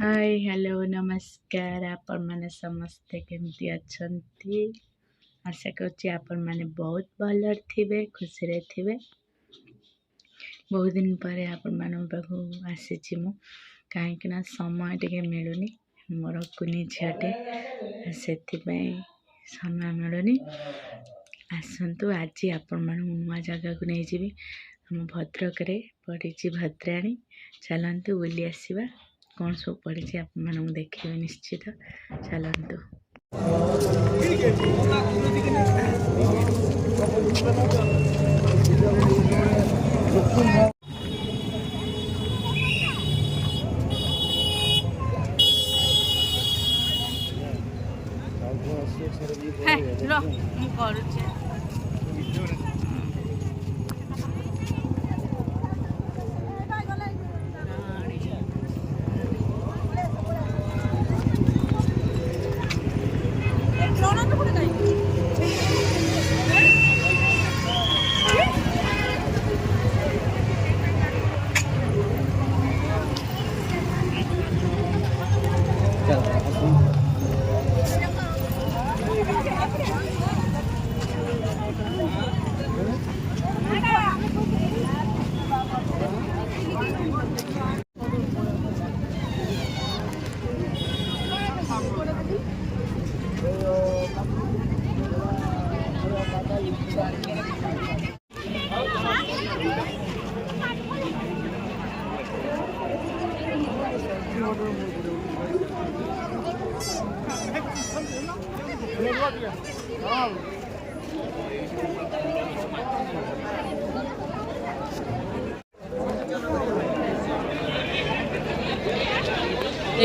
Hi hello नमस्कार आपण मैंने समस्ते केमती अच्छी आशा करुच्ची आपण मैंने बहुत भल थे खुशी रे थे। बहुत दिन पर आपण मान पाक आसी मु कहीं समय टे मिलूनी मोर कुनी झीटे से समय मिलूनी आसतु आज आपण मान नुआ जगह को नहीं जी आम भद्रक पड़ी भद्राणी चलतु बुली आसवा कौन सब पड़ी आप देखिए निश्चित चलतु।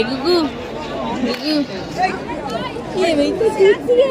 गुगु गुगु ये भाई तो सीख गई।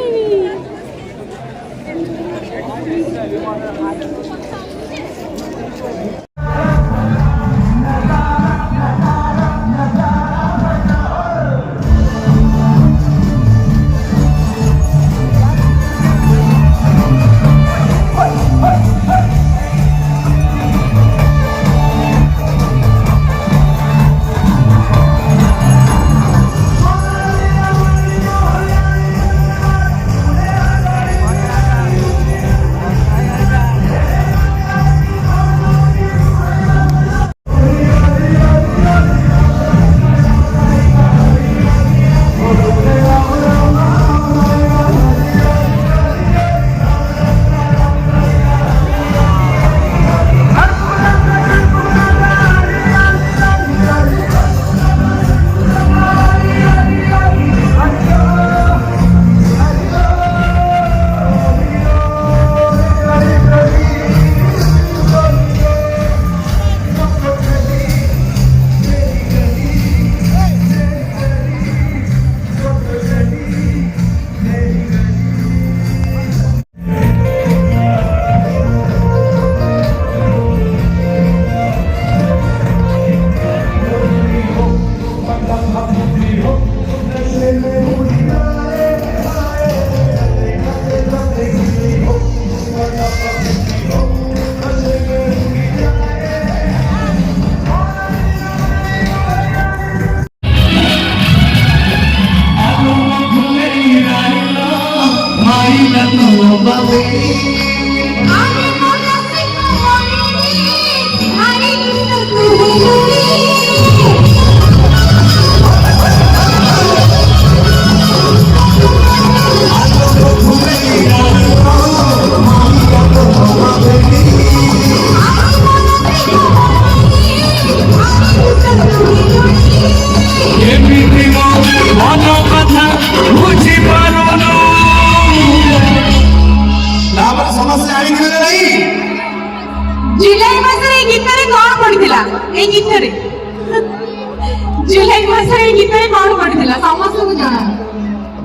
जुलाई मासरे गीतरे कौन पढ़िला समस्त को जाना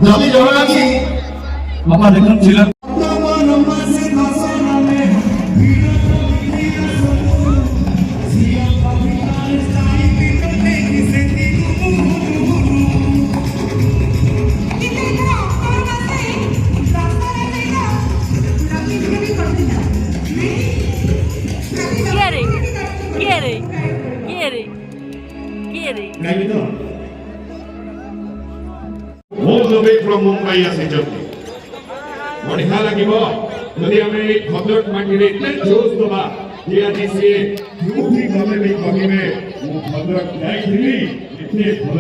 जल्दी जवान अछि बाबा देखन छिला Quiere. Gaibito. all the way from Mumbai ଆସିଛନ୍ତି ବଢିଆ ଲାଗିବ ଯଦି ଆମେ ଏଇ ଭଦ୍ରକ ମାଟିରେ ଏତେ ଜୋଶ ଦେବା ଯେ ଆଜି ସିଏ ଯୋଉଠି ଗଲେ ବି କହିବେ ମୁଁ ଭଦ୍ରକ ଯାଇଥିଲି ଏତେ ଭଲ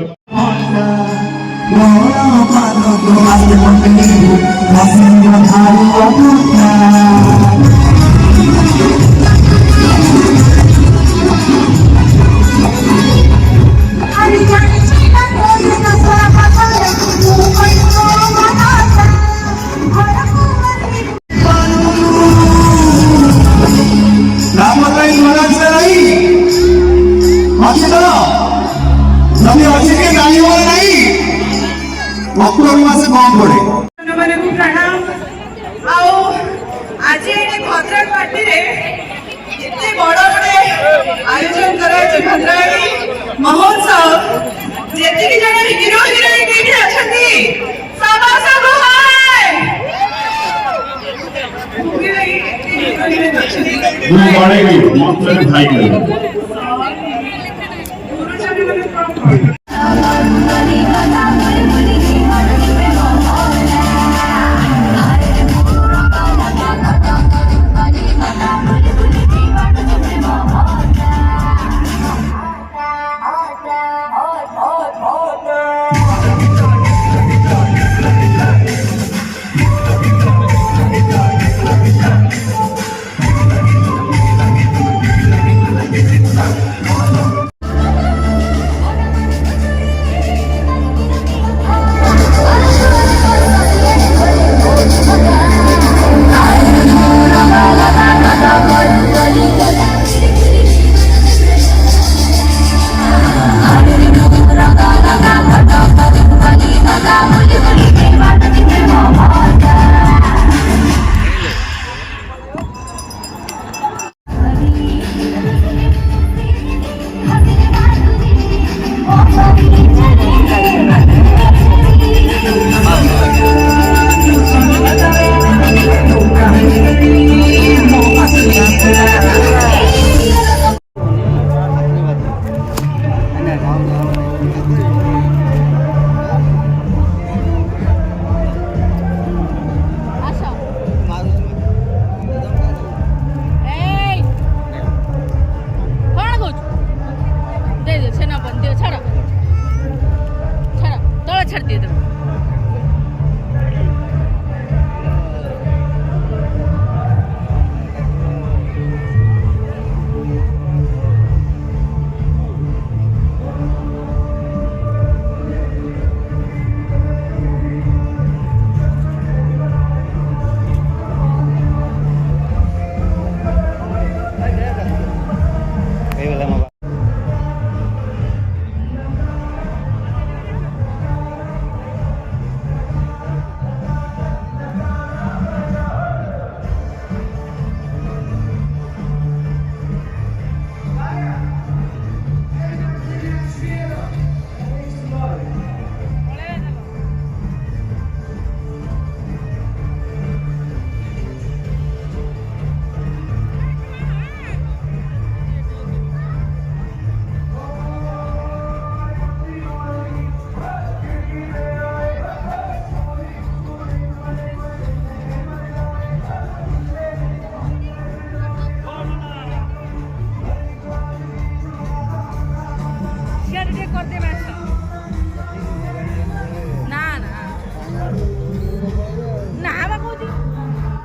ଅକ୍ଟୋବର ମାସ କଣ ପଡେ ମାନଙ୍କୁ ପ୍ରଣାମ ଆଉ ଆଜି ଏଠି ଭଦ୍ରକ ମାଟିରେ ଏତେ ବଡ ଗୋଟେ ଆୟୋଜନ କରାଯାଇଛି ଭଦ୍ରକାଳୀ ମହୋତ୍ସବ ଯେତିକି ଜଣ ହିରୋ ହିରୋଇନ ଏଠି ଅଛନ୍ତି ସମସ୍ତଙ୍କୁ ହାଏ ମୁଁ ପଳେଇବି ମତେ ଖାଇବି